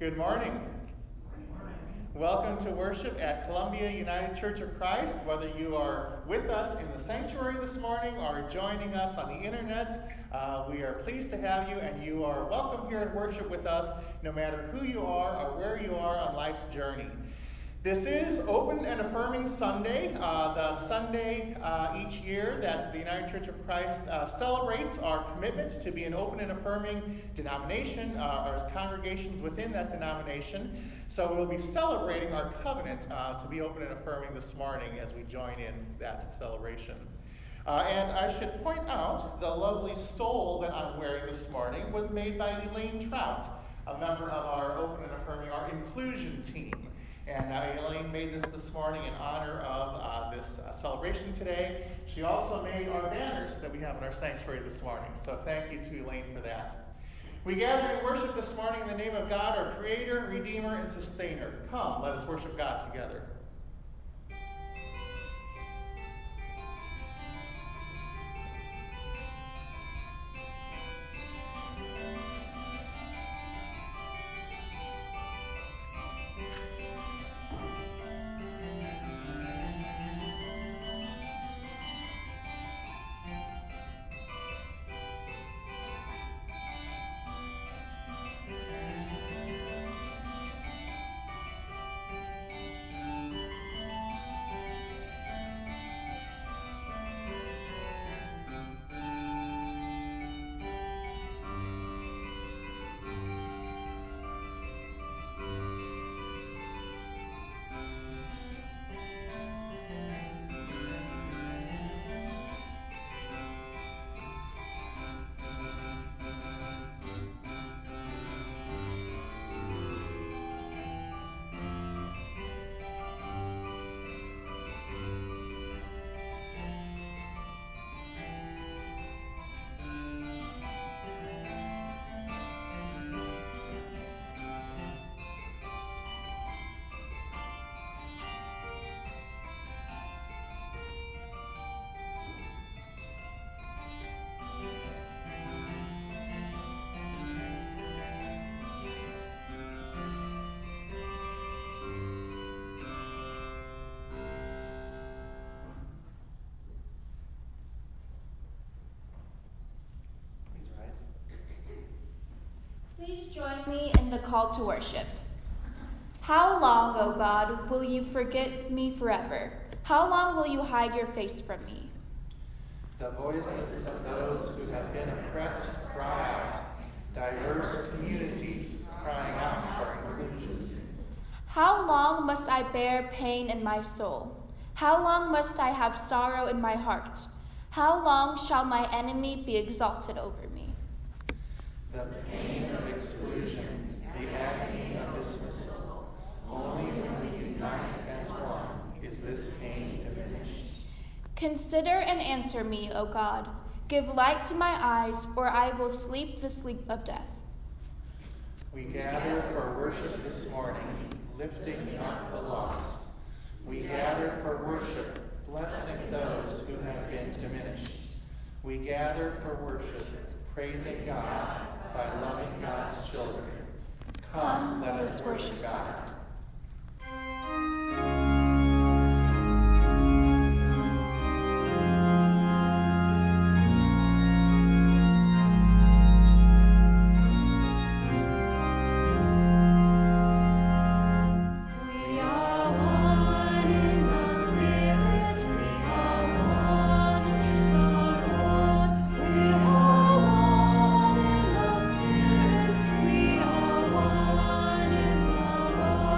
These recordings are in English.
Good morning. Welcome to worship at Columbia United Church of Christ. Whether you are with us in the sanctuary this morning or joining us on the internet, we are pleased to have you, and you are welcome here in worship with us no matter who you are or where you are on life's journey. This is Open and Affirming Sunday, the Sunday each year that the United Church of Christ celebrates our commitment to be an open and affirming denomination, our congregations within that denomination. So we'll be celebrating our covenant to be open and affirming this morning as we join in that celebration. And I should point out the lovely stole that I'm wearing this morning was made by Elaine Trout, a member of our Open and Affirming, our inclusion team. And Elaine made this morning in honor of this celebration today. She also made our banners that we have in our sanctuary this morning. So thank you to Elaine for that. We gather in worship this morning in the name of God, our Creator, Redeemer, and Sustainer. Come, let us worship God together. Please join me in the call to worship. How long, O God, will you forget me forever? How long will you hide your face from me? The voices of those who have been oppressed cry out, diverse communities crying out for inclusion. How long must I bear pain in my soul? How long must I have sorrow in my heart? How long shall my enemy be exalted over me? The pain of exclusion, the agony of dismissal, only when we unite as one is this pain diminished. Consider and answer me, O God. Give light to my eyes, or I will sleep the sleep of death. We gather for worship this morning, lifting up the lost. We gather for worship, blessing those who have been diminished. We gather for worship, praising God by loving God's children. Come, let us worship God. We are one in the Lord.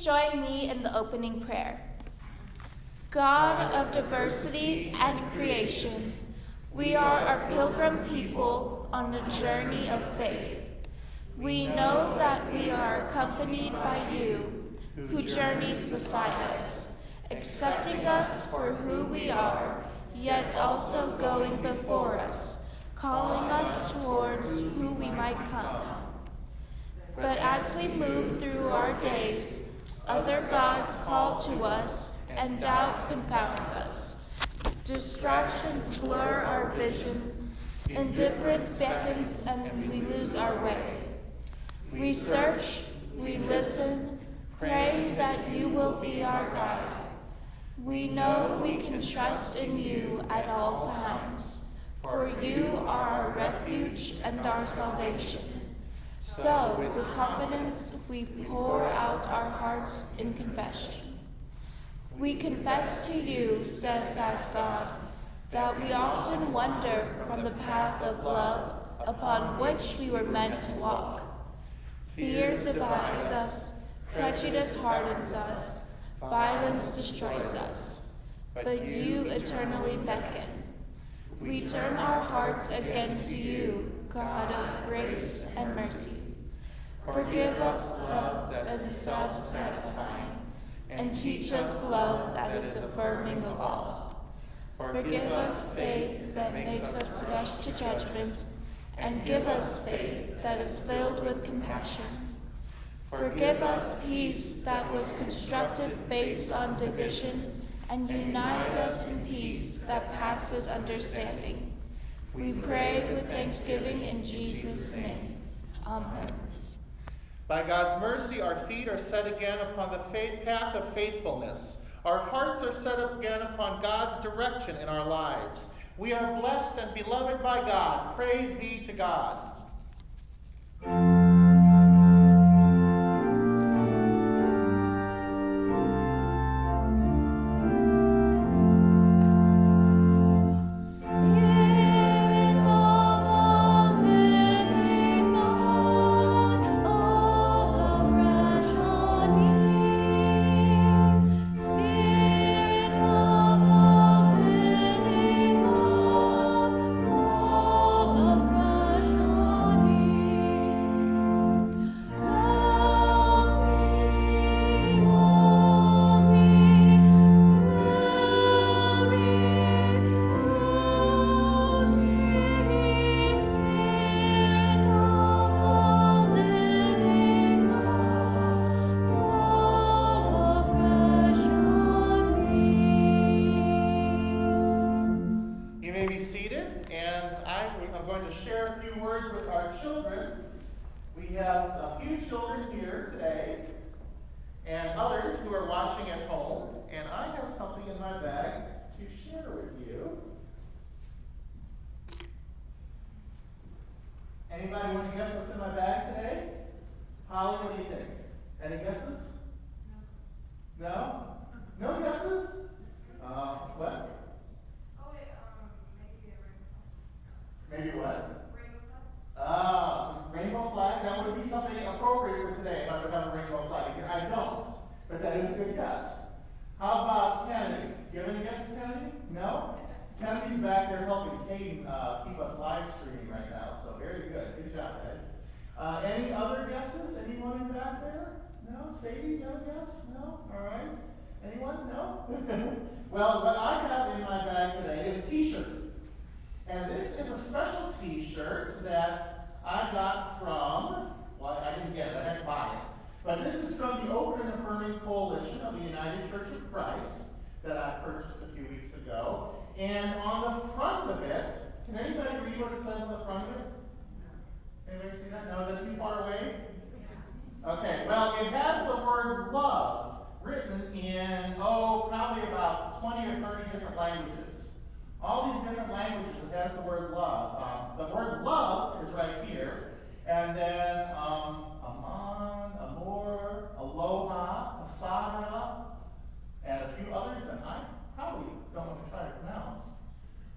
join me in the opening prayer. God of diversity and creation, we are a pilgrim people on a journey of faith. We know that we are accompanied by you, who journeys beside us, accepting us for who we are, yet also going before us, calling us towards who we might come. But as we move through our days, other gods call to us, and doubt confounds us. Distractions blur our vision, indifference beckons, and we lose our way. We search, we listen, praying that you will be our guide. We know we can trust in you at all times, for you are our refuge and our salvation. So, with confidence, we pour out our hearts in confession. We confess to you, steadfast God, that we often wander from the path of love upon which we were meant to walk. Fear divides us, prejudice hardens us, violence destroys us, but you eternally beckon. We turn our hearts again to you, God of grace and mercy. Forgive us love that is self-satisfying, and teach us love that is affirming of all. Forgive us faith that makes us rush to judgment, and give us faith that is filled with compassion. Forgive us peace that was constructed based on division, and unite us in peace that passes understanding. We pray with thanksgiving in Jesus' name. Amen. By God's mercy, our feet are set again upon the path of faithfulness. Our hearts are set up again upon God's direction in our lives. We are blessed and beloved by God. Praise be to God. We have a few children here today, and others who are watching at home, and I have something in my bag to share with you. Anybody want to guess what's in my bag today? Holly, what do you think? Any guesses? No? No guesses? What? Oh, wait, maybe a rainbow. Maybe what? Rainbow flag? Rainbow flag? That would be something appropriate for today if I would have a rainbow flag here. I don't, but that is a good guess. How about Kennedy? Do you have any guesses, Kennedy? No? Kennedy's back there helping Caden keep us live streaming right now, so very good. Good job, guys. Any other guesses? Anyone in back there? No? Sadie, you have a guess? No? All right. Anyone? No? Well, what I have in my bag today is a t-shirt. And this is a special t-shirt that I got from, well, I didn't get it, I had to buy it. But this is from the Open and Affirming Coalition of the United Church of Christ that I purchased a few weeks ago. And on the front of it, can anybody read what it says on the front of it? Anybody see that? No, is that too far away? Okay, well, it has the word love written in, probably about 20 or 30 different languages. All these different languages, it has the word love. The word love is right here. And then aman, amor, aloha, asara, and a few others that I probably don't want to try to pronounce.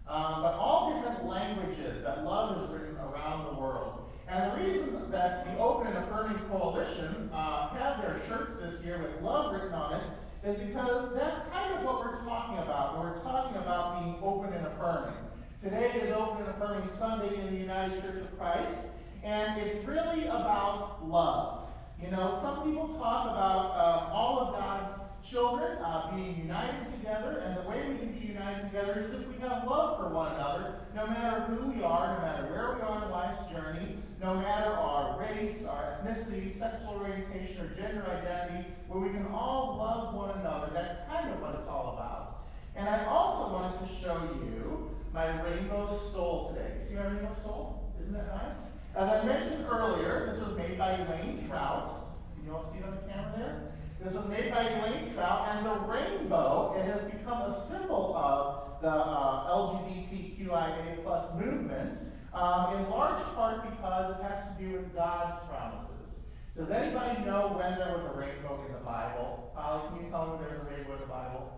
But all different languages that love is written around the world. And the reason that that the Open and Affirming Coalition have their shirts this year with love written on it is because that's kind of what we're talking about when we're talking about being open and affirming. Today is Open and Affirming Sunday in the United Church of Christ, and it's really about love. You know, some people talk about all of God's children being united together, and the way we can be united together is if we have love for one another, no matter who we are, no matter where we are in life's journey, no matter our race, our ethnicity, sexual orientation, or gender identity, where we can all love one another. That's kind of what it's all about. And I also wanted to show you my rainbow stole today. See my rainbow stole? Isn't that nice? As I mentioned earlier, this was made by Elaine Trout. Can you all see it on the camera there? This was made by Elaine Trout, and the rainbow, it has become a symbol of the LGBTQIA+ movement, in large part because it has to do with God's promises. Does anybody know when there was a rainbow in the Bible? Can you tell me when there was a rainbow in the Bible?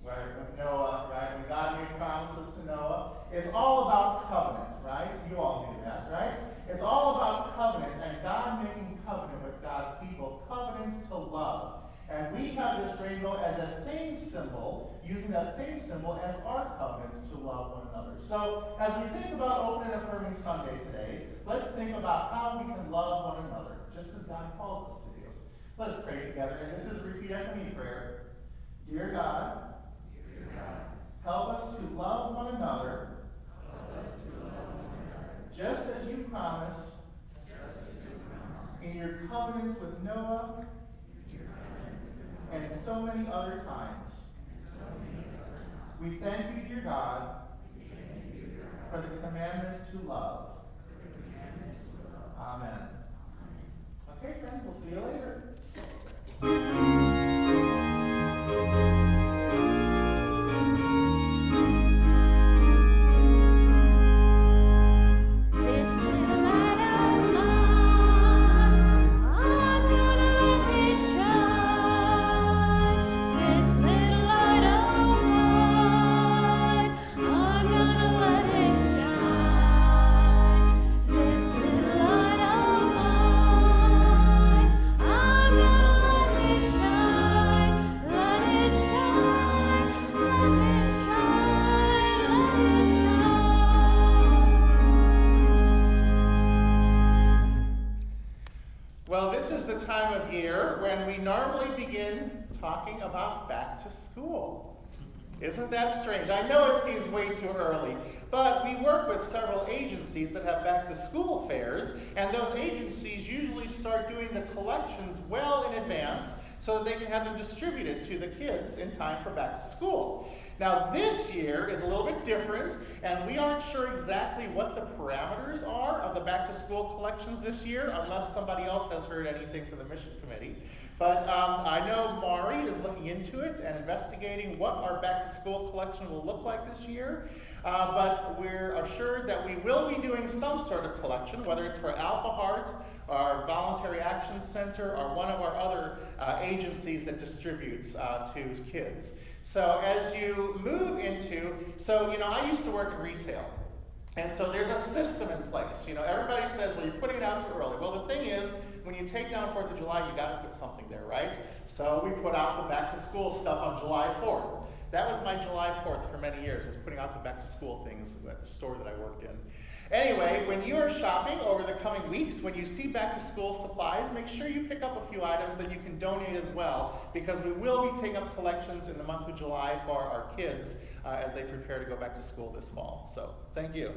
Right, with Noah, right? When God made promises to Noah. It's all about covenant, right? You all knew that, right? It's all about covenant and God making covenant with God's people, covenant to love. And we have this rainbow as that same symbol, using that same symbol as our covenant to love one another. So as we think about Open and Affirming Sunday today, let's think about how we can love one another, just as God calls us to do. Let us pray together, and this is a repeat after me prayer. Dear God, help us to love one another, just as you promised in your covenant with Noah and so many other times. We thank you, dear God, for the commandment to love. Amen. Okay, friends, we'll see you later. Well, this is the time of year when we normally begin talking about back to school. Isn't that strange? I know it seems way too early, but we work with several agencies that have back to school fairs, and those agencies usually start doing the collections well in advance so that they can have them distributed to the kids in time for back to school. Now this year is a little bit different, and we aren't sure exactly what the parameters are of the back to school collections this year, unless somebody else has heard anything from the mission committee. But I know Mari is looking into it and investigating what our back to school collection will look like this year. But we're assured that we will be doing some sort of collection, whether it's for Alpha Heart, our Voluntary Action Center, or one of our other agencies that distributes to kids. So as you move into, I used to work in retail. And so there's a system in place. You know, everybody says, well, you're putting it out too early. Well, the thing is, when you take down 4th of July, you got to put something there, right? So we put out the back to school stuff on July 4th. That was my July 4th for many years, was putting out the back to school things at the store that I worked in. Anyway, when you are shopping over the coming weeks, when you see back to school supplies, make sure you pick up a few items that you can donate as well, because we will be taking up collections in the month of July for our kids as they prepare to go back to school this fall. So, thank you.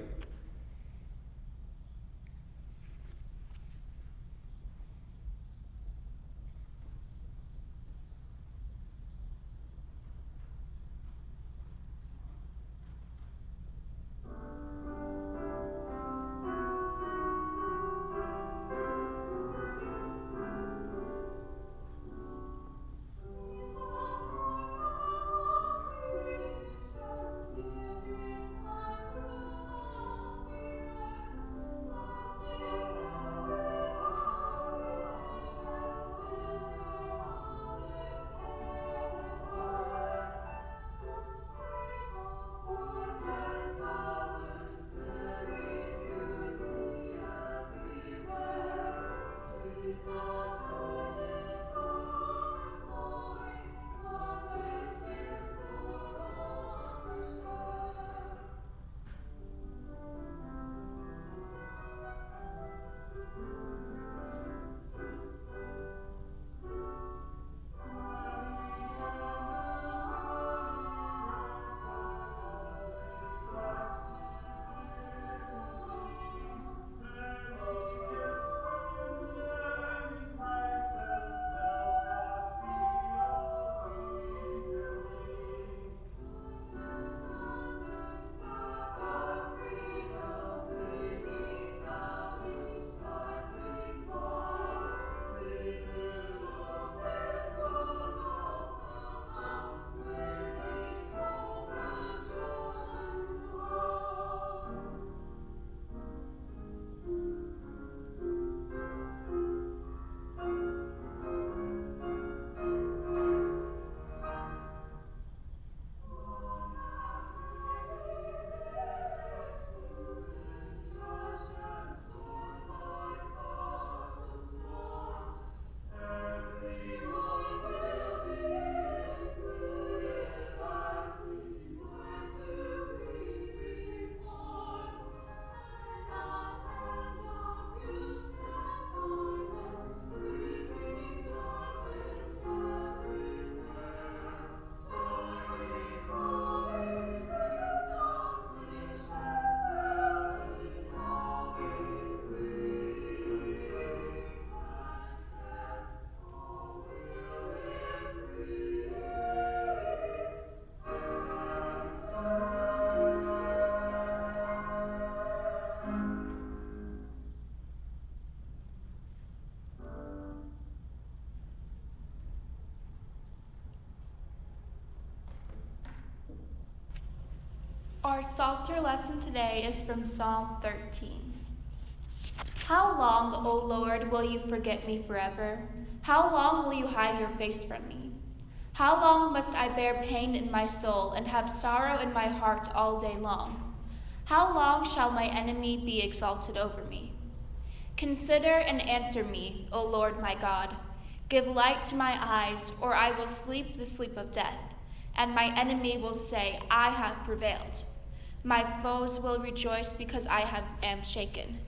Our Psalter lesson today is from Psalm 13. How long, O Lord, will you forget me forever? How long will you hide your face from me? How long must I bear pain in my soul and have sorrow in my heart all day long? How long shall my enemy be exalted over me? Consider and answer me, O Lord my God. Give light to my eyes, or I will sleep the sleep of death, and my enemy will say, I have prevailed. My foes will rejoice because I am shaken.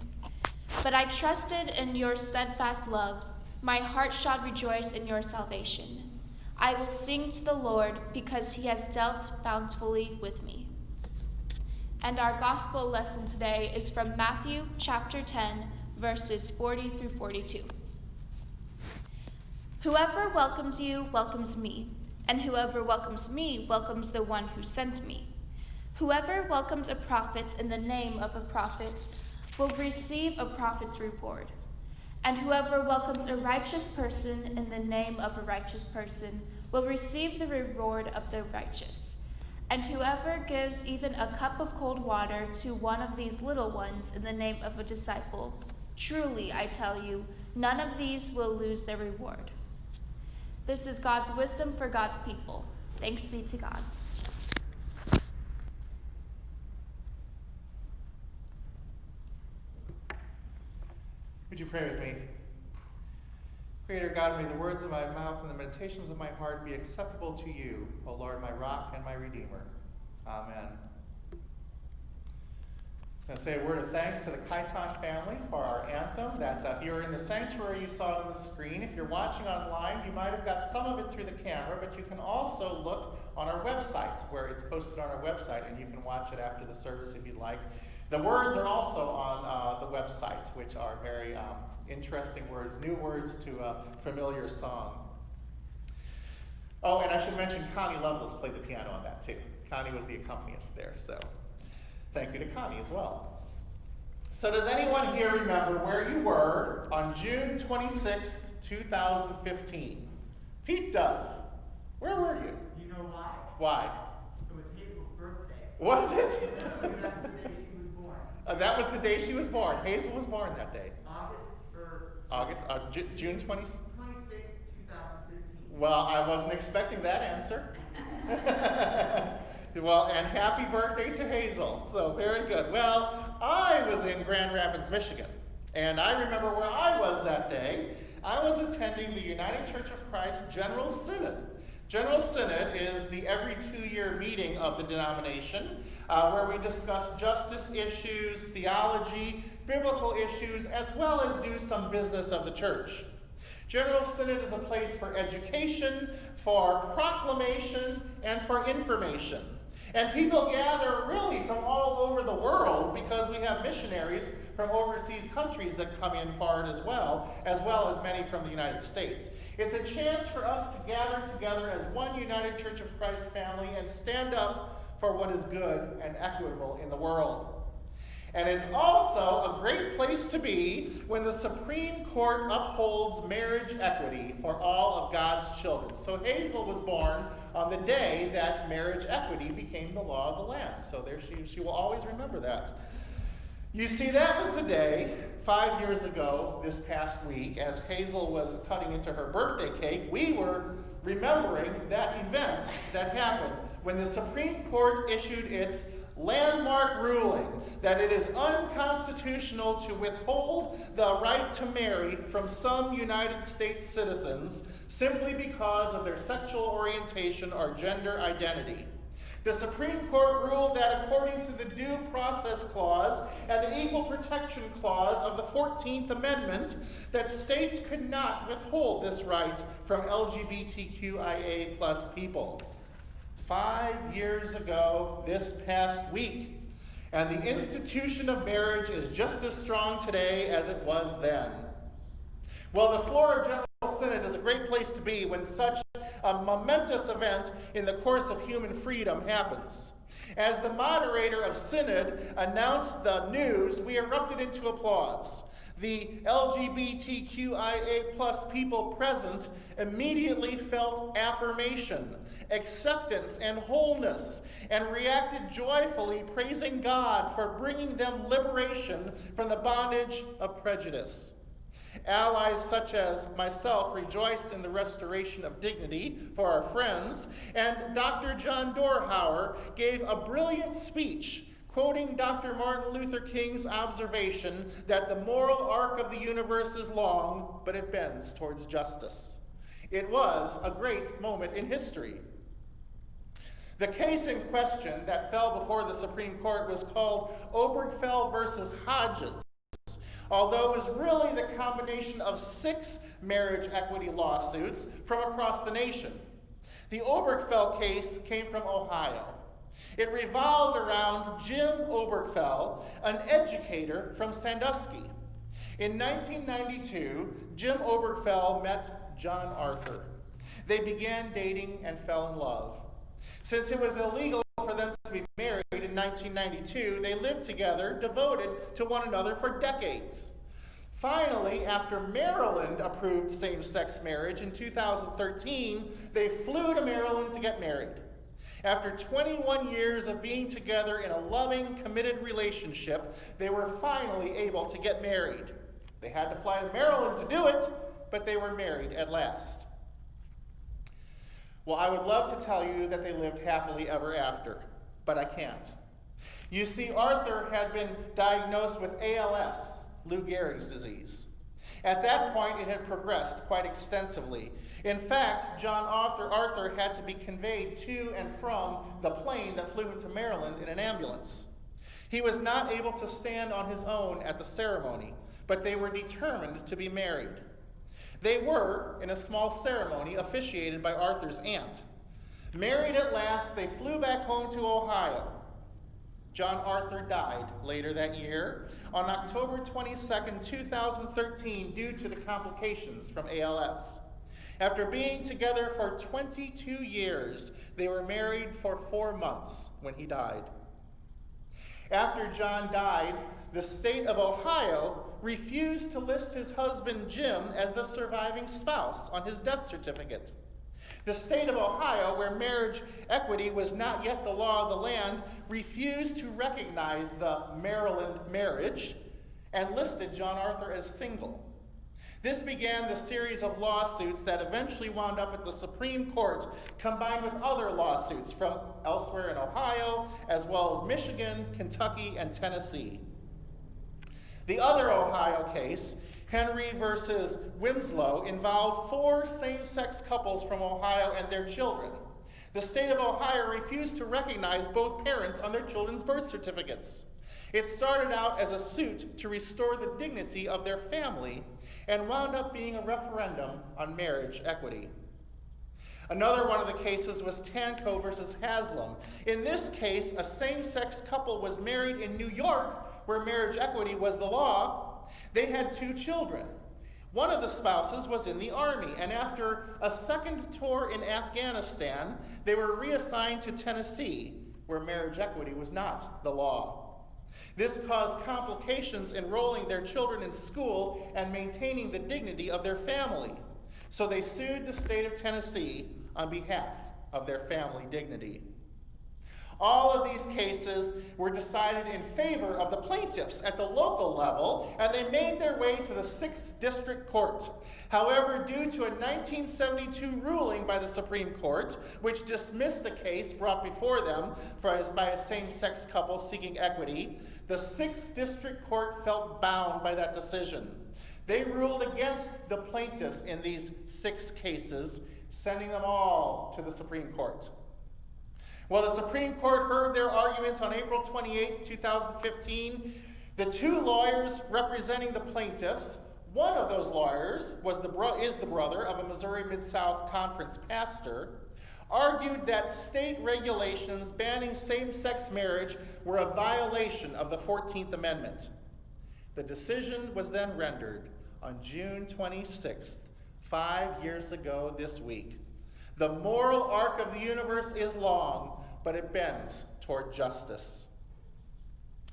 But I trusted in your steadfast love. My heart shall rejoice in your salvation. I will sing to the Lord because he has dealt bountifully with me. And our gospel lesson today is from Matthew chapter 10, verses 40 through 42. Whoever welcomes you welcomes me, and whoever welcomes me welcomes the one who sent me. Whoever welcomes a prophet in the name of a prophet will receive a prophet's reward. And whoever welcomes a righteous person in the name of a righteous person will receive the reward of the righteous. And whoever gives even a cup of cold water to one of these little ones in the name of a disciple, truly, I tell you, none of these will lose their reward. This is God's wisdom for God's people. Thanks be to God. Would you pray with me? Creator God, may the words of my mouth and the meditations of my heart be acceptable to you, O Lord, my rock and my redeemer. Amen. I'm going to say a word of thanks to the Kaiton family for our anthem that if you're in the sanctuary, you saw on the screen. If you're watching online, you might have got some of it through the camera, but you can also look on our website, where it's posted on our website, and you can watch it after the service if you'd like. The words are also on the website, which are very interesting words, new words to a familiar song. Oh, and I should mention Connie Lovelace played the piano on that too. Connie was the accompanist there, so thank you to Connie as well. So does anyone here remember where you were on June 26th, 2015? Pete does. Where were you? Do you know why? Why? It was Hazel's birthday. Was it? That's the day she was born. That was the day she was born. Hazel was born that day. June 20th? 26, 2015. Well, I wasn't expecting that answer. Well, and happy birthday to Hazel. So very good. Well, I was in Grand Rapids, Michigan. And I remember where I was that day. I was attending the United Church of Christ General Synod. General Synod is the every 2-year meeting of the denomination where we discuss justice issues, theology, biblical issues, as well as do some business of the church. General Synod is a place for education, for proclamation, and for information. And people gather really from all over the world because we have missionaries from overseas countries that come in for it as well as many from the United States. It's a chance for us to gather together as one United Church of Christ family and stand up for what is good and equitable in the world. And it's also a great place to be when the Supreme Court upholds marriage equity for all of God's children. So Hazel was born on the day that marriage equity became the law of the land. So there she will always remember that. You see, that was the day, 5 years ago, this past week, as Hazel was cutting into her birthday cake, we were remembering that event that happened when the Supreme Court issued its landmark ruling that it is unconstitutional to withhold the right to marry from some United States citizens simply because of their sexual orientation or gender identity. The Supreme Court ruled that according to the Due Process Clause and the Equal Protection Clause of the 14th Amendment, that states could not withhold this right from LGBTQIA+ people. 5 years ago this past week. And the institution of marriage is just as strong today as it was then. Well, the floor of General Synod is a great place to be when such a momentous event in the course of human freedom happens. As the moderator of Synod announced the news, we erupted into applause. The LGBTQIA plus people present immediately felt affirmation, acceptance, and wholeness, and reacted joyfully, praising God for bringing them liberation from the bondage of prejudice. Allies such as myself rejoiced in the restoration of dignity for our friends, and Dr. John Dorhauer gave a brilliant speech quoting Dr. Martin Luther King's observation that the moral arc of the universe is long, but it bends towards justice. It was a great moment in history. The case in question that fell before the Supreme Court was called Obergefell versus Hodges, although it was really the combination of 6 marriage equity lawsuits from across the nation. The Obergefell case came from Ohio. It revolved around Jim Obergefell, an educator from Sandusky. In 1992, Jim Obergefell met John Arthur. They began dating and fell in love. Since it was illegal for them to be married in 1992, they lived together, devoted to one another for decades. Finally, after Maryland approved same-sex marriage in 2013, they flew to Maryland to get married. After 21 years of being together in a loving, committed relationship, they were finally able to get married. They had to fly to Maryland to do it, but they were married at last. Well, I would love to tell you that they lived happily ever after, but I can't. You see, Arthur had been diagnosed with ALS, Lou Gehrig's disease. At that point, it had progressed quite extensively. In fact, John Arthur had to be conveyed to and from the plane that flew into Maryland in an ambulance. He was not able to stand on his own at the ceremony, but they were determined to be married. They were, in a small ceremony officiated by Arthur's aunt. Married at last, they flew back home to Ohio. John Arthur died later that year on October 22nd, 2013, due to the complications from ALS. After being together for 22 years, they were married for 4 months when he died. After John died, the state of Ohio refused to list his husband Jim as the surviving spouse on his death certificate. The state of Ohio, where marriage equity was not yet the law of the land, refused to recognize the Maryland marriage and listed John Arthur as single. This began the series of lawsuits that eventually wound up at the Supreme Court, combined with other lawsuits from elsewhere in Ohio, as well as Michigan, Kentucky, and Tennessee. The other Ohio case, Henry versus Winslow, involved 4 same-sex couples from Ohio and their children. The state of Ohio refused to recognize both parents on their children's birth certificates. It started out as a suit to restore the dignity of their family and wound up being a referendum on marriage equity. Another one of the cases was Tanco versus Haslam. In this case, a same-sex couple was married in New York, where marriage equity was the law. They had 2 children. One of the spouses was in the army, and after a second tour in Afghanistan, they were reassigned to Tennessee, where marriage equity was not the law. This caused complications enrolling their children in school and maintaining the dignity of their family. So they sued the state of Tennessee on behalf of their family dignity. All of these cases were decided in favor of the plaintiffs at the local level, and they made their way to the 6th District Court. However, due to a 1972 ruling by the Supreme Court, which dismissed the case brought before them by a same-sex couple seeking equity, the 6th District Court felt bound by that decision. They ruled against the plaintiffs in these 6 cases, sending them all to the Supreme Court. Well, the Supreme Court heard their arguments on April 28, 2015. The 2 lawyers representing the plaintiffs, one of those lawyers is the brother of a Missouri Mid-South Conference pastor, argued that state regulations banning same-sex marriage were a violation of the 14th Amendment. The decision was then rendered on June 26th, 5 years ago this week. The moral arc of the universe is long, but it bends toward justice.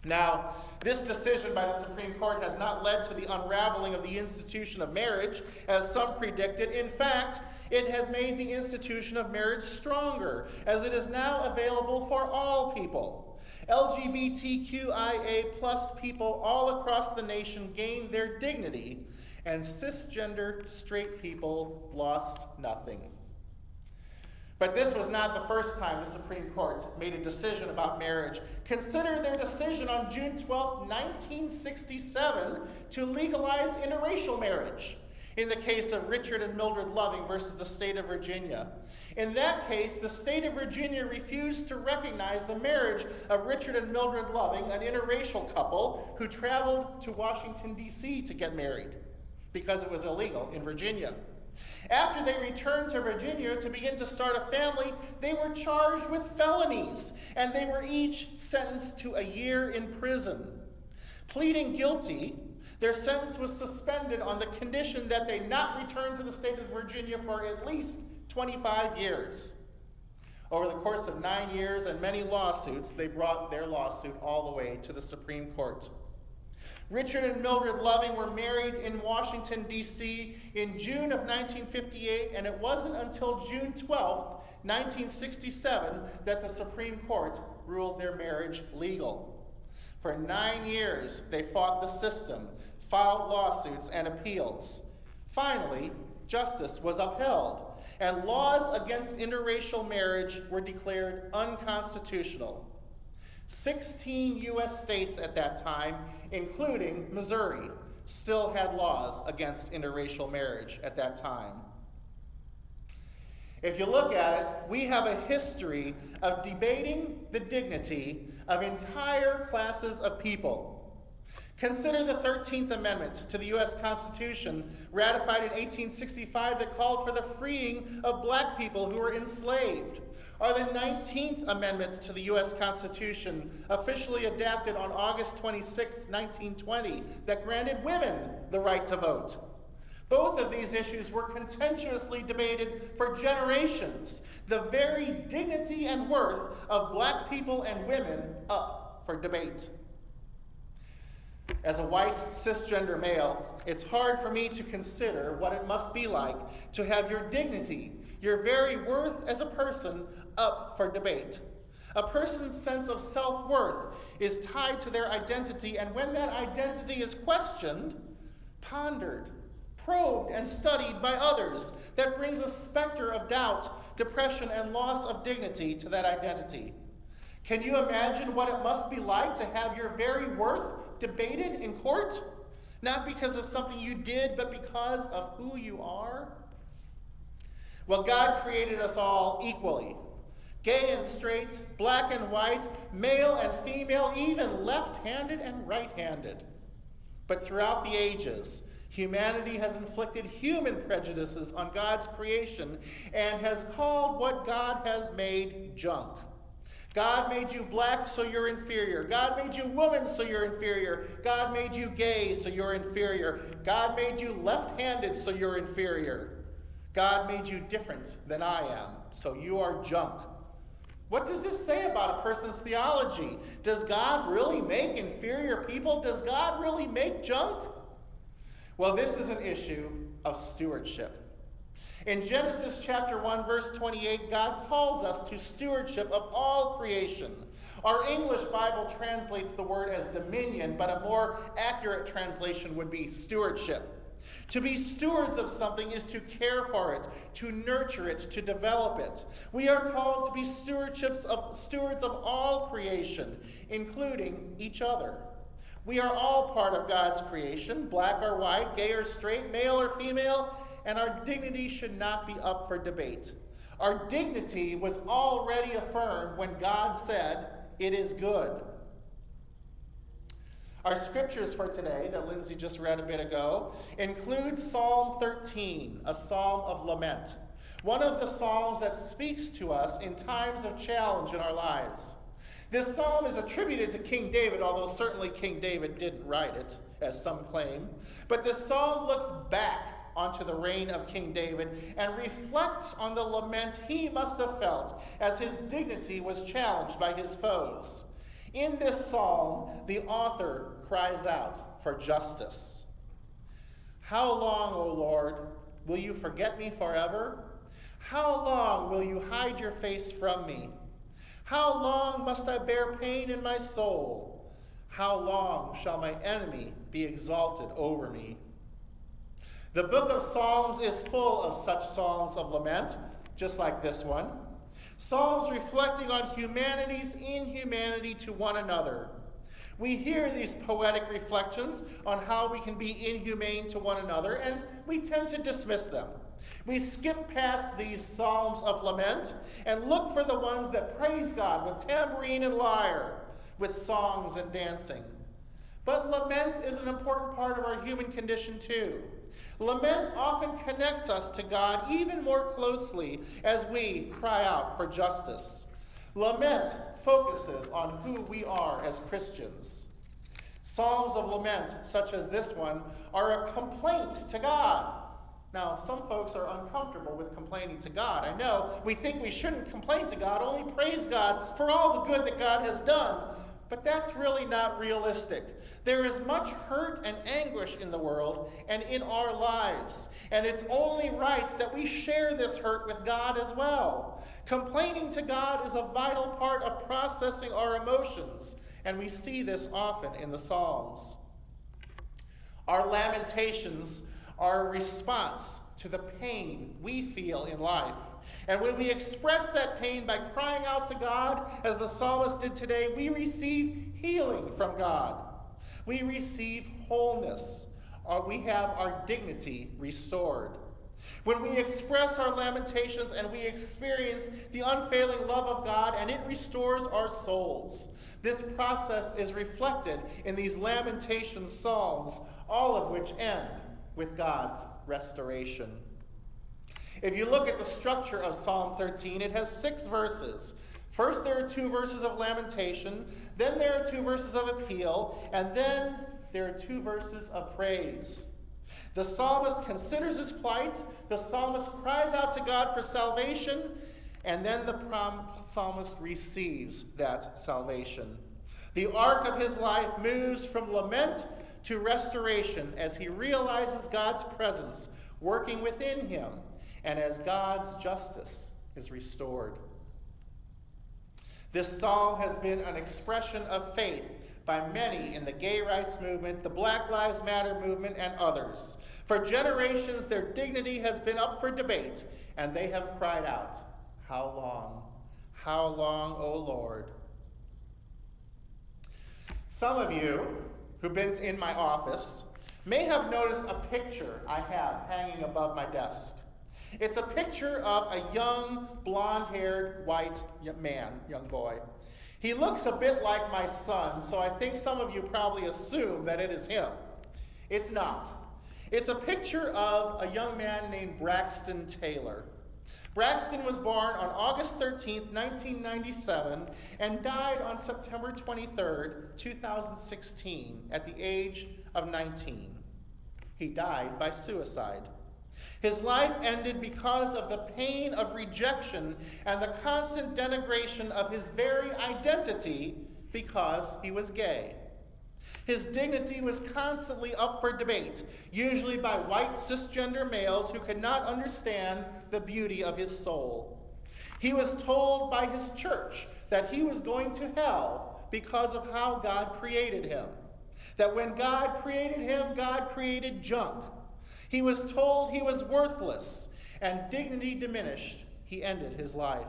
Now, this decision by the Supreme Court has not led to the unraveling of the institution of marriage, as some predicted. In fact, it has made the institution of marriage stronger, as it is now available for all people. LGBTQIA plus people all across the nation gained their dignity, and cisgender straight people lost nothing. But this was not the first time the Supreme Court made a decision about marriage. Consider their decision on June 12, 1967, to legalize interracial marriage in the case of Richard and Mildred Loving versus the state of Virginia. In that case, the state of Virginia refused to recognize the marriage of Richard and Mildred Loving, an interracial couple who traveled to Washington, D.C. to get married because it was illegal in Virginia. After they returned to Virginia to begin to start a family, they were charged with felonies, and they were each sentenced to a year in prison. Pleading guilty, their sentence was suspended on the condition that they not return to the state of Virginia for at least 25 years. Over the course of 9 years and many lawsuits, they brought their lawsuit all the way to the Supreme Court. Richard and Mildred Loving were married in Washington, D.C. in June of 1958, and it wasn't until June 12, 1967, that the Supreme Court ruled their marriage legal. For 9 years, they fought the system, filed lawsuits and appeals. Finally, justice was upheld, and laws against interracial marriage were declared unconstitutional. 16 U.S. states at that time, including Missouri, still had laws against interracial marriage at that time. If you look at it, we have a history of debating the dignity of entire classes of people. Consider the 13th Amendment to the U.S. Constitution, ratified in 1865, that called for the freeing of black people who were enslaved. Or the 19th Amendment to the U.S. Constitution, officially adopted on August 26, 1920, that granted women the right to vote. Both of these issues were contentiously debated for generations, the very dignity and worth of black people and women up for debate. As a white cisgender male, it's hard for me to consider what it must be like to have your dignity, your very worth as a person, up for debate. A person's sense of self-worth is tied to their identity, and when that identity is questioned, pondered, probed, and studied by others, that brings a specter of doubt, depression, and loss of dignity to that identity. Can you imagine what it must be like to have your very worth debated in court? Not because of something you did, but because of who you are? Well, God created us all equally. Gay and straight, black and white, male and female, even left-handed and right-handed. But throughout the ages, humanity has inflicted human prejudices on God's creation and has called what God has made junk. God made you black, so you're inferior. God made you woman, so you're inferior. God made you gay, so you're inferior. God made you left-handed, so you're inferior. God made you different than I am, so you are junk. What does this say about a person's theology? Does God really make inferior people? Does God really make junk? Well, this is an issue of stewardship. In Genesis chapter 1, verse 28, God calls us to stewardship of all creation. Our English Bible translates the word as dominion, but a more accurate translation would be stewardship. To be stewards of something is to care for it, to nurture it, to develop it. We are called to be stewards of all creation, including each other. We are all part of God's creation, black or white, gay or straight, male or female, and our dignity should not be up for debate. Our dignity was already affirmed when God said, "It is good." Our scriptures for today, that Lindsay just read a bit ago, include Psalm 13, a psalm of lament, one of the psalms that speaks to us in times of challenge in our lives. This psalm is attributed to King David, although certainly King David didn't write it, as some claim. But this psalm looks back onto the reign of King David and reflects on the lament he must have felt as his dignity was challenged by his foes. In this psalm, the author cries out for justice. How long, O Lord, will you forget me forever? How long will you hide your face from me? How long must I bear pain in my soul? How long shall my enemy be exalted over me? The book of Psalms is full of such songs of lament, just like this one. Psalms reflecting on humanity's inhumanity to one another. We hear these poetic reflections on how we can be inhumane to one another, and we tend to dismiss them. We skip past these psalms of lament and look for the ones that praise God with tambourine and lyre, with songs and dancing. But lament is an important part of our human condition too. Lament often connects us to God even more closely as we cry out for justice. Lament focuses on who we are as Christians. Psalms of lament, such as this one, are a complaint to God. Now, some folks are uncomfortable with complaining to God. I know we think we shouldn't complain to God, only praise God for all the good that God has done. But that's really not realistic. There is much hurt and anguish in the world and in our lives. And it's only right that we share this hurt with God as well. Complaining to God is a vital part of processing our emotions, and we see this often in the Psalms. Our lamentations are a response to the pain we feel in life. And when we express that pain by crying out to God, as the psalmist did today, we receive healing from God. We receive wholeness. We have our dignity restored. When we express our lamentations and we experience the unfailing love of God, and it restores our souls. This process is reflected in these lamentation psalms, all of which end with God's restoration. If you look at the structure of Psalm 13, it has 6 verses. First, there are 2 verses of lamentation, then there are 2 verses of appeal, and then there are 2 verses of praise. The psalmist considers his plight, the psalmist cries out to God for salvation, and then the psalmist receives that salvation. The arc of his life moves from lament to restoration as he realizes God's presence working within him, and as God's justice is restored. This psalm has been an expression of faith by many in the gay rights movement, the Black Lives Matter movement, and others. For generations, their dignity has been up for debate, and they have cried out, "How long? How long, O Lord?" Some of you who've been in my office may have noticed a picture I have hanging above my desk. It's a picture of a young, blonde-haired, white man, young boy. He looks a bit like my son, so I think some of you probably assume that it is him. It's not. It's a picture of a young man named Braxton Taylor. Braxton was born on August 13th, 1997, and died on September 23rd, 2016, at the age of 19. He died by suicide. His life ended because of the pain of rejection and the constant denigration of his very identity because he was gay. His dignity was constantly up for debate, usually by white cisgender males who could not understand the beauty of his soul. He was told by his church that he was going to hell because of how God created him. That when God created him, God created junk. He was told he was worthless, and dignity diminished. He ended his life.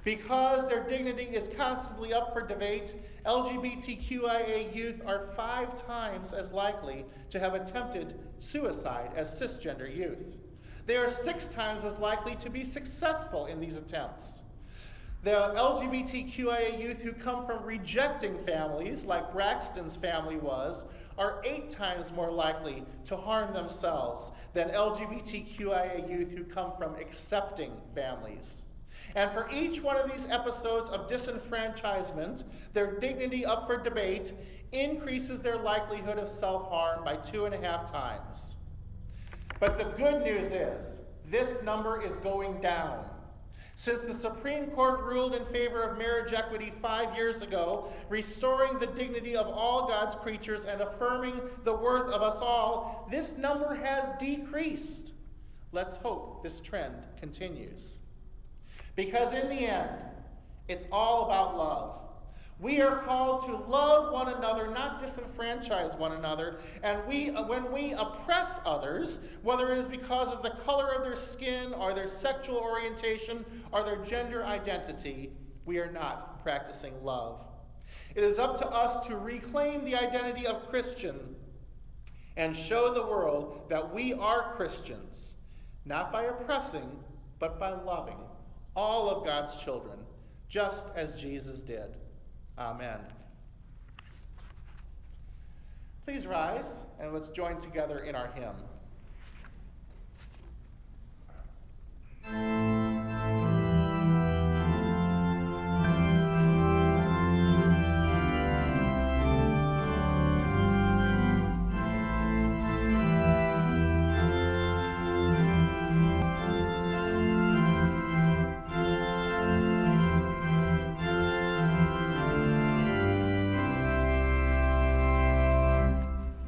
Because their dignity is constantly up for debate, LGBTQIA youth are 5 times as likely to have attempted suicide as cisgender youth. They are 6 times as likely to be successful in these attempts. The LGBTQIA youth who come from rejecting families, like Braxton's family was, are 8 times more likely to harm themselves than LGBTQIA youth who come from accepting families. And for each one of these episodes of disenfranchisement, their dignity up for debate increases their likelihood of self-harm by 2.5 times. But the good news is, this number is going down. Since the Supreme Court ruled in favor of marriage equity 5 years ago, restoring the dignity of all God's creatures and affirming the worth of us all, this number has decreased. Let's hope this trend continues. Because in the end, it's all about love. We are called to love one another, not disenfranchise one another. And when we oppress others, whether it is because of the color of their skin or their sexual orientation or their gender identity, we are not practicing love. It is up to us to reclaim the identity of Christian and show the world that we are Christians, not by oppressing, but by loving all of God's children, just as Jesus did. Amen. Please rise and let's join together in our hymn.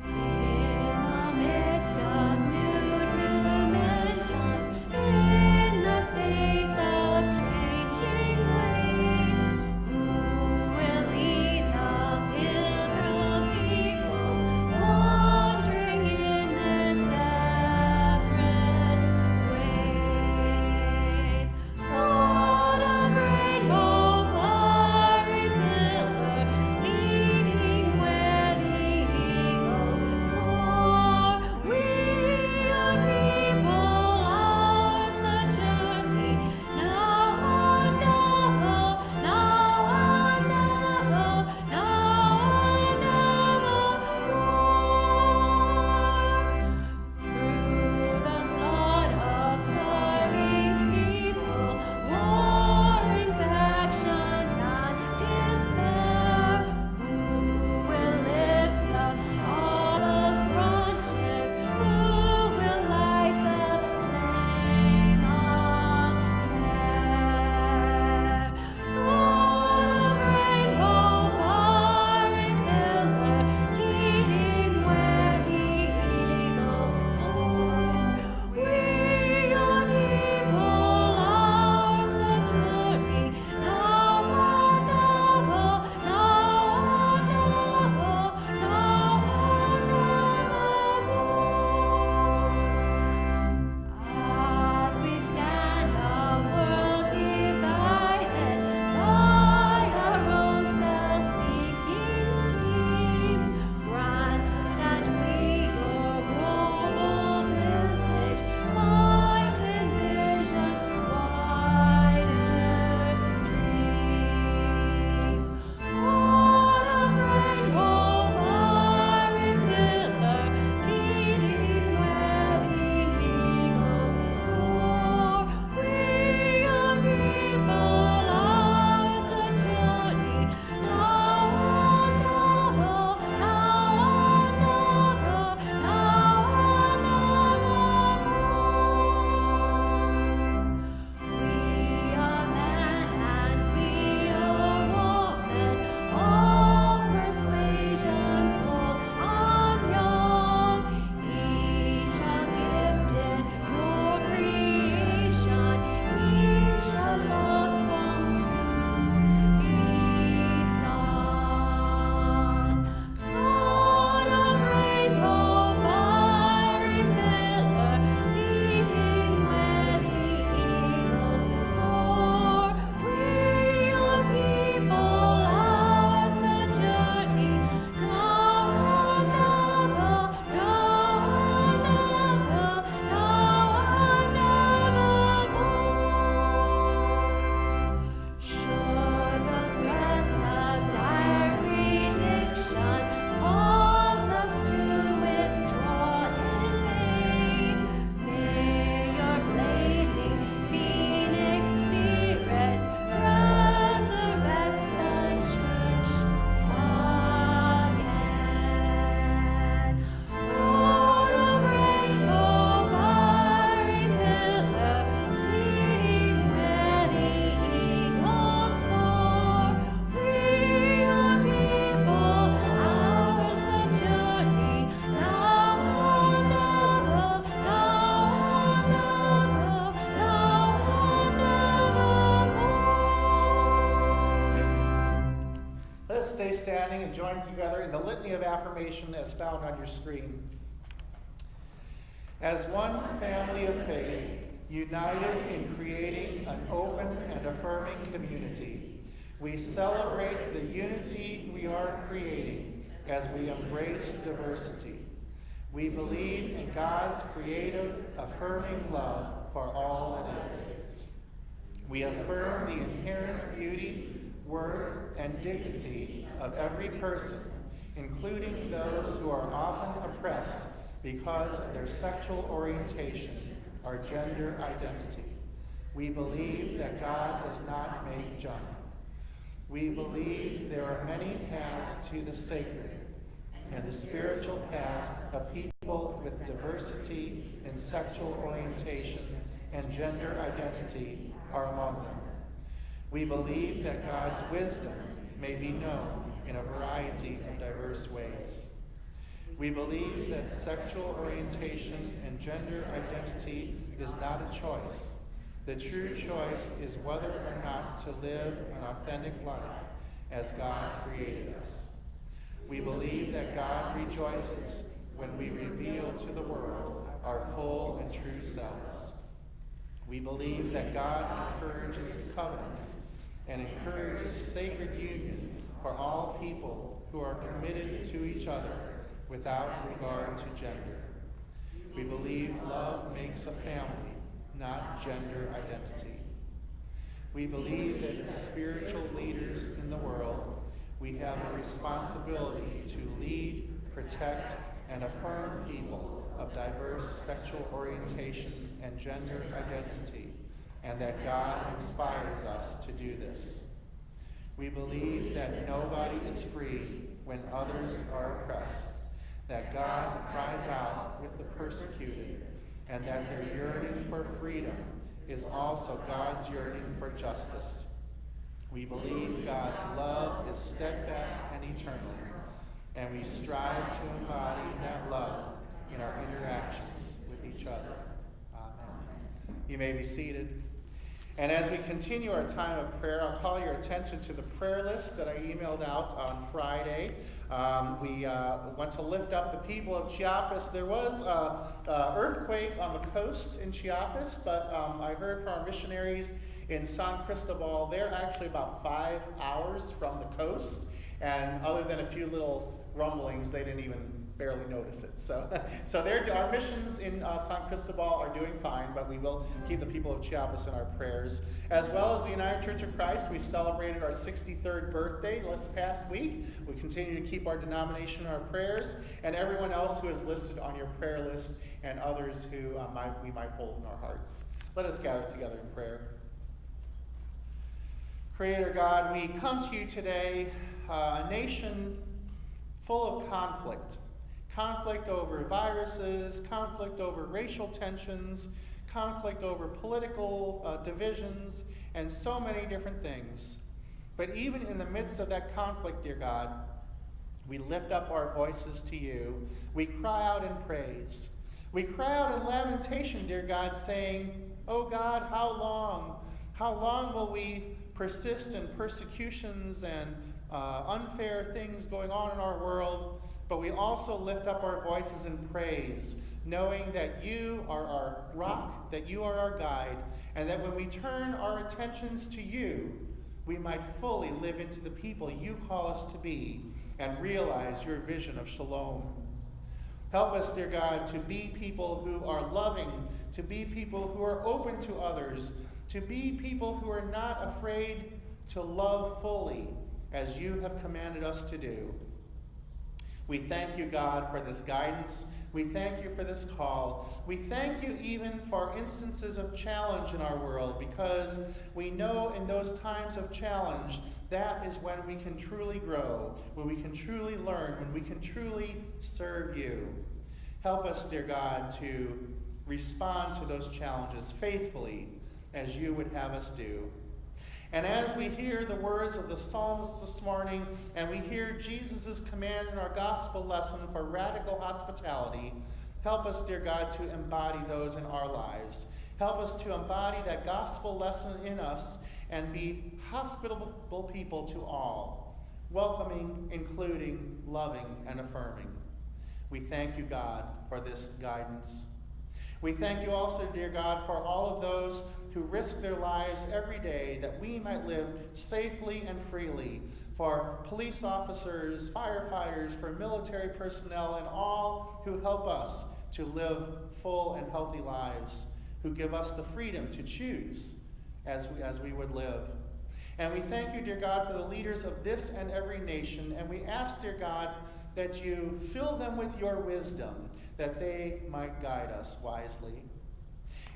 In the midst of standing and join together in the litany of affirmation as found on your screen. As one family of faith, united in creating an open and affirming community, we celebrate the unity we are creating as we embrace diversity. We believe in God's creative, affirming love for all it is. We affirm the inherent beauty, worth, and dignity of every person, including those who are often oppressed because of their sexual orientation or gender identity. We believe that God does not make junk. We believe there are many paths to the sacred, and the spiritual paths of people with diversity in sexual orientation and gender identity are among them. We believe that God's wisdom may be known in a variety of diverse ways. We believe that sexual orientation and gender identity is not a choice. The true choice is whether or not to live an authentic life as God created us. We believe that God rejoices when we reveal to the world our full and true selves. We believe that God encourages covenants and encourages sacred union for all people who are committed to each other without regard to gender. We believe love makes a family, not gender identity. We believe that as spiritual leaders in the world, we have a responsibility to lead, protect, and affirm people of diverse sexual orientation and gender identity, and that God inspires us to do this. We believe that nobody is free when others are oppressed, that God cries out with the persecuted, and that their yearning for freedom is also God's yearning for justice. We believe God's love is steadfast and eternal, and we strive to embody that love in our interactions with each other. Amen. You may be seated. And as we continue our time of prayer, I'll call your attention to the prayer list that I emailed out on Friday. We want to lift up the people of Chiapas. There was an earthquake on the coast in Chiapas, but I heard from our missionaries in San Cristobal, they're actually about 5 hours from the coast, and other than a few little rumblings, they didn't even barely notice it. So our missions in San Cristobal are doing fine, but we will keep the people of Chiapas in our prayers. As well as the United Church of Christ, we celebrated our 63rd birthday this past week. We continue to keep our denomination in our prayers, and everyone else who is listed on your prayer list and others who we might hold in our hearts. Let us gather together in prayer. Creator God, we come to you today, a nation full of conflict. Conflict over viruses, conflict over racial tensions, conflict over political divisions, and so many different things. But even in the midst of that conflict, dear God, we lift up our voices to you. We cry out in praise. We cry out in lamentation, dear God, saying, "Oh God, how long? How long will we persist in persecutions and unfair things going on in our world?" But we also lift up our voices in praise, knowing that you are our rock, that you are our guide, and that when we turn our attentions to you, we might fully live into the people you call us to be and realize your vision of shalom. Help us, dear God, to be people who are loving, to be people who are open to others, to be people who are not afraid to love fully as you have commanded us to do. We thank you, God, for this guidance. We thank you for this call. We thank you even for instances of challenge in our world, because we know in those times of challenge, that is when we can truly grow, when we can truly learn, when we can truly serve you. Help us, dear God, to respond to those challenges faithfully as you would have us do. And as we hear the words of the psalmist this morning, and we hear Jesus' command in our gospel lesson for radical hospitality, help us, dear God, to embody those in our lives. Help us to embody that gospel lesson in us and be hospitable people to all. welcoming, including, loving, and affirming. We thank you, God, for this guidance. We thank you also, dear God, for all of those who risk their lives every day that we might live safely and freely, for police officers, firefighters, for military personnel, and all who help us to live full and healthy lives, who give us the freedom to choose as we would live. And we thank you, dear God, for the leaders of this and every nation, and we ask, dear God, that you fill them with your wisdom, that they might guide us wisely.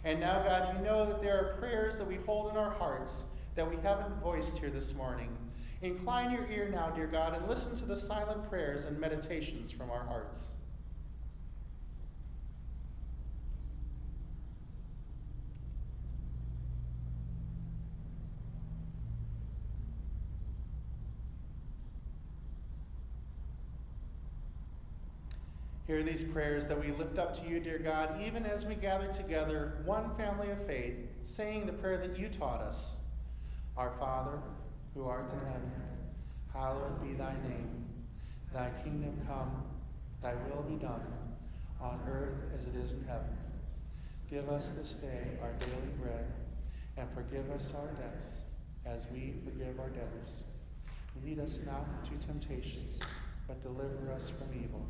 And now, God, you know that there are prayers that we hold in our hearts that we haven't voiced here this morning. Incline your ear now, dear God, and listen to the silent prayers and meditations from our hearts. Hear these prayers that we lift up to you, dear God, even as we gather together, one family of faith, saying the prayer that you taught us. Our Father, who art in heaven, hallowed be thy name. Thy kingdom come, thy will be done, on earth as it is in heaven. Give us this day our daily bread, and forgive us our debts, as we forgive our debtors. Lead us not into temptation, but deliver us from evil.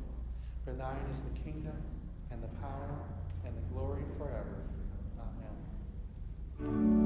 For thine is the kingdom, and the power, and the glory forever. Amen.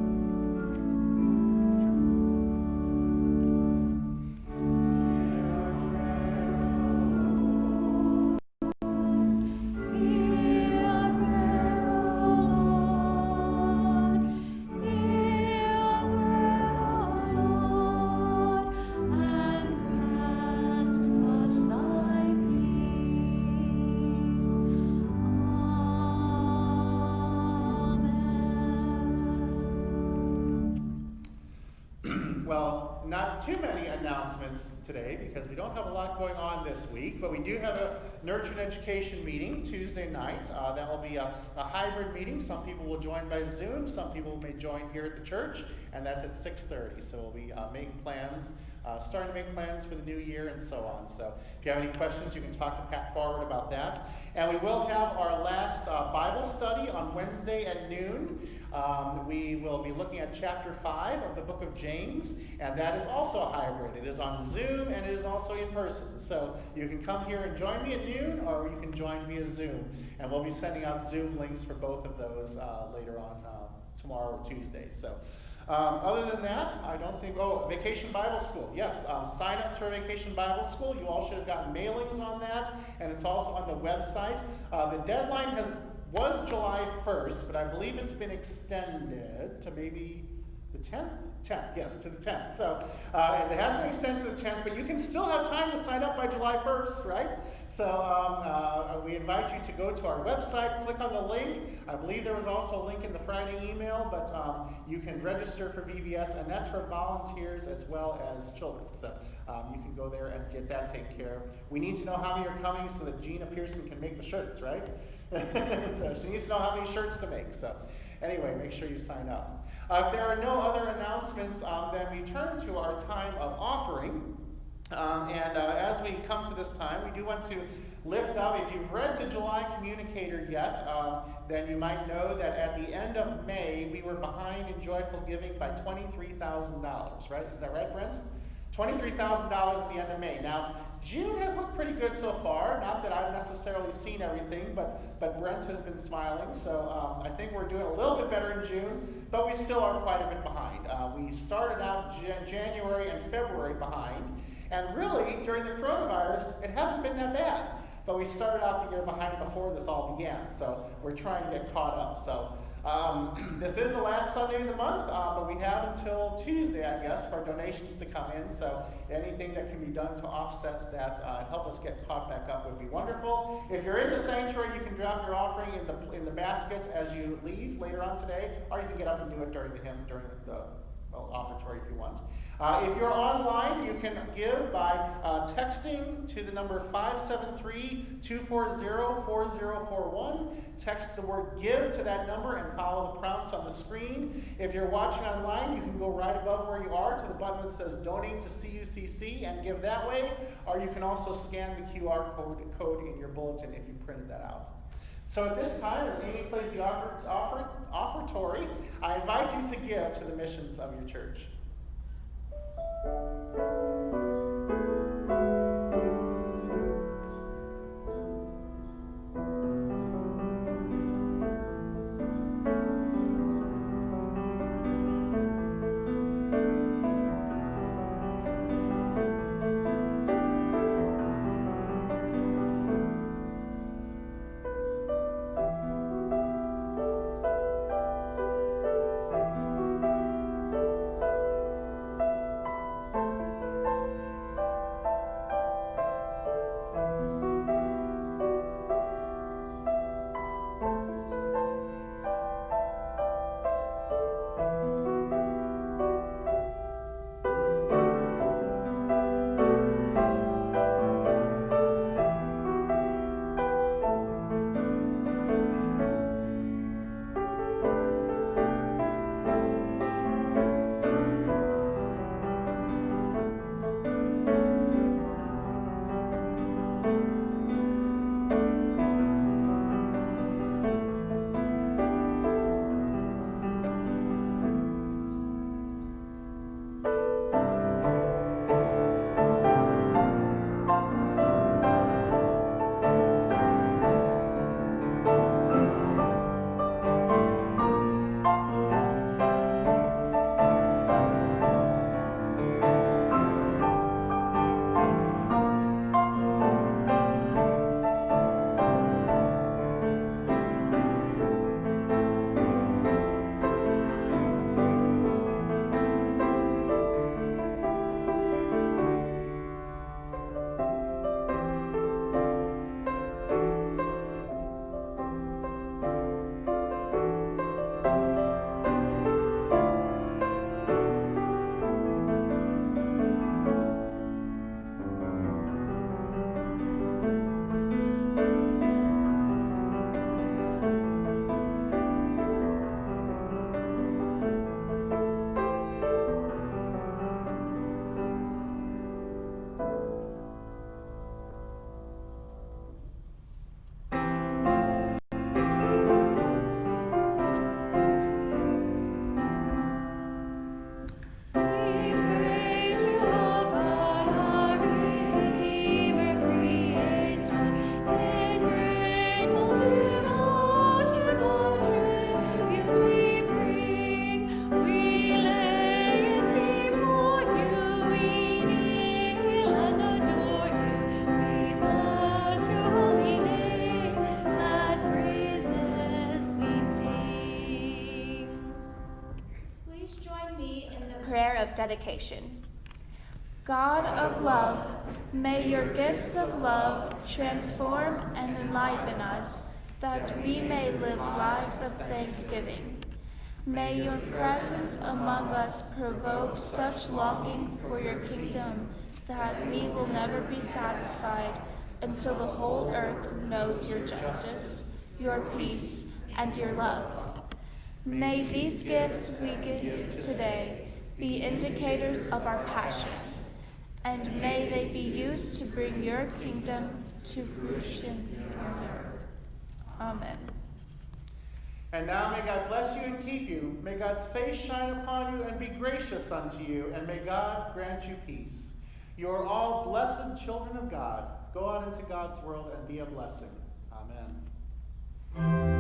Well, not too many announcements today because we don't have a lot going on this week, but we do have a Nurture and Education meeting Tuesday night. That will be a hybrid meeting. Some people will join by Zoom, some people may join here at the church, and that's at 6:30. So we'll be making plans, starting to make plans for the new year and so on. So if you have any questions, you can talk to Pat Forward about that. And we will have our last Bible study on Wednesday at noon. We will be looking at chapter 5 of the book of James, and that is also a hybrid. It is on Zoom and it is also in person. So you can come here and join me at noon, or you can join via Zoom. And we'll be sending out Zoom links for both of those later on tomorrow or Tuesday. So other than that, I don't think, Vacation Bible School. Yes, sign-ups for Vacation Bible School. You all should have gotten mailings on that, and it's also on the website. The deadline was July 1st, but I believe it's been extended to maybe the 10th? 10th, yes, to the 10th. So it has been extended to the 10th, but you can still have time to sign up by July 1st, right? So we invite you to go to our website, click on the link. I believe there was also a link in the Friday email, but you can register for VBS, and that's for volunteers as well as children. So you can go there and get that taken care of. We need to know how many are coming so that Gina Pearson can make the shirts, right? So she needs to know how many shirts to make. So anyway, make sure you sign up. If there are no other announcements, then we turn to our time of offering. As we come to this time, we do want to lift up, if you've read the July Communicator yet, then you might know that at the end of May, we were behind in joyful giving by $23,000, right? Is that right, Brent? $23,000 at the end of May. Now, June has looked pretty good so far. Not that I've necessarily seen everything, but Brent has been smiling. So I think we're doing a little bit better in June, but we still are quite a bit behind. We started out January and February behind, and really, during the coronavirus, it hasn't been that bad. But we started out the year behind before this all began, so we're trying to get caught up. So this is the last Sunday of the month, but we have until Tuesday, I guess, for donations to come in. So anything that can be done to offset that and help us get caught back up would be wonderful. If you're in the sanctuary, you can drop your offering in the basket as you leave later on today, or you can get up and do it during the hymn, during the offertory if you want. If you're online, you can give by texting to the number 573-240-4041. Text the word give to that number and follow the prompts on the screen. If you're watching online, you can go right above where you are to the button that says donate to CUCC and give that way, or you can also scan the QR code in your bulletin if you printed that out. So at this time, as Amy plays the offertory, I invite you to give to the missions of your church. Dedication. God of love, may your gifts of love transform and enliven us, that we may live lives of thanksgiving. May your presence among us provoke such longing for your kingdom that we will never be satisfied until the whole earth knows your justice, your peace, and your love. May these gifts we give today be indicators of our passion, and may they be used to bring your kingdom to fruition on earth. Amen. And now may God bless you and keep you. May God's face shine upon you and be gracious unto you, and may God grant you peace. You are all blessed children of God. Go out into God's world and be a blessing. Amen.